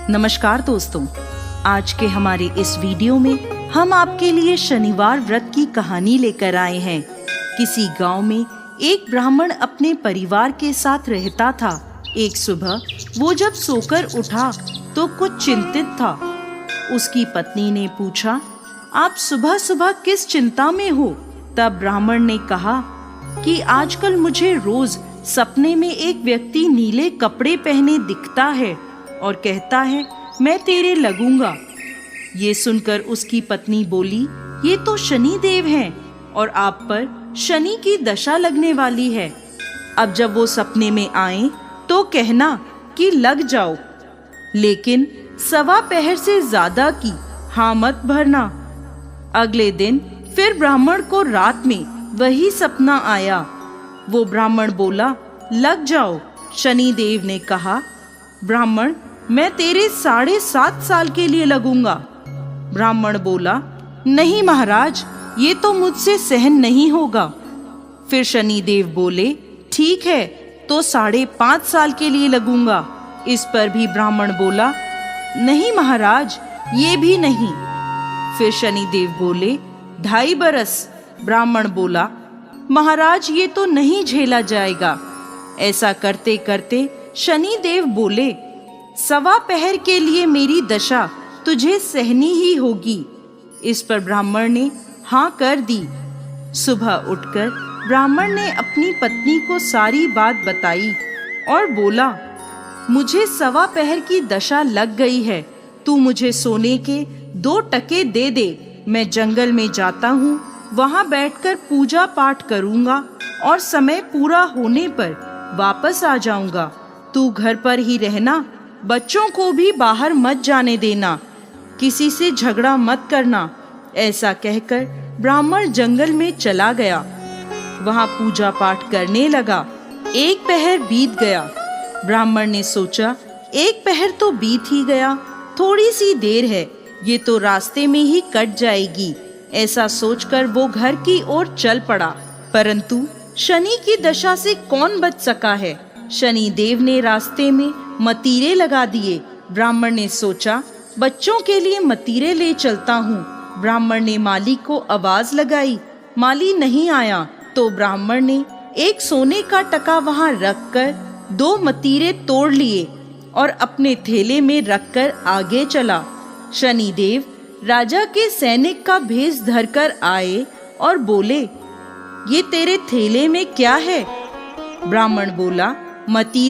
नमस्कार दोस्तों, आज के हमारे इस वीडियो में हम आपके लिए शनिवार व्रत की कहानी लेकर आए हैं। किसी गांव में एक ब्राह्मण अपने परिवार के साथ रहता था। एक सुबह वो जब सोकर उठा तो कुछ चिंतित था। उसकी पत्नी ने पूछा, आप सुबह सुबह किस चिंता में हो? तब ब्राह्मण ने कहा कि आजकल मुझे रोज सपने में एक व्यक्ति नीले कपड़े पहने दिखता है और कहता है मैं तेरे लगूंगा। ये सुनकर उसकी पत्नी बोली, ये तो शनि देव हैं और आप पर शनि की दशा लगने वाली है। अब जब वो सपने में आए तो कहना कि लग जाओ, लेकिन 1.25 पहर से ज्यादा की हाँ मत भरना। अगले दिन फिर ब्राह्मण को रात में वही सपना आया। वो ब्राह्मण बोला, लग जाओ। शनि देव ने कहा, ब्राह्मण मैं तेरे 7.5 साल के लिए लगूंगा। ब्राह्मण बोला, नहीं महाराज, ये तो मुझसे सहन नहीं होगा। फिर शनि देव बोले, ठीक है तो 5.5 साल के लिए लगूंगा। इस पर भी ब्राह्मण बोला, नहीं महाराज, ये भी नहीं। फिर शनि देव बोले, 2.5 बरस। ब्राह्मण बोला, महाराज ये तो नहीं झेला जाएगा। ऐसा करते करते शनि देव बोले, 1.25 पहर के लिए मेरी दशा तुझे सहनी ही होगी। इस पर ब्राह्मण ने हाँ कर दी। सुबह उठकर ब्राह्मण ने अपनी पत्नी को सारी बात बताई और बोला, मुझे 1.25 पहर की दशा लग गई है। तू मुझे सोने के 2 टके दे दे। मैं जंगल में जाता हूँ, वहाँ बैठकर पूजा पाठ करूँगा और समय पूरा होने पर वापस आ जाऊँगा। तू घर पर ही रहना, बच्चों को भी बाहर मत जाने देना, किसी से झगड़ा मत करना। ऐसा कहकर ब्राह्मण जंगल में चला गया। वहाँ पूजा पाठ करने लगा। 1 पहर बीत गया। ब्राह्मण ने सोचा, 1 पहर तो बीत ही गया, थोड़ी सी देर है, ये तो रास्ते में ही कट जाएगी। ऐसा सोचकर वो घर की ओर चल पड़ा। परंतु शनि की दशा से कौन बच सका है? शनि देव ने रास्ते में मतीरे लगा दिए। ब्राह्मण ने सोचा, बच्चों के लिए मतीरे ले चलता हूँ। ब्राह्मण ने माली को आवाज लगाई, माली नहीं आया तो ब्राह्मण ने एक सोने का टका वहाँ रखकर 2 मतीरे तोड़ लिए और अपने थैले में रखकर आगे चला। शनि देव राजा के सैनिक का भेष धरकर आए और बोले, ये तेरे थैले में क्या है? ब्राह्मण बोला, मतीरे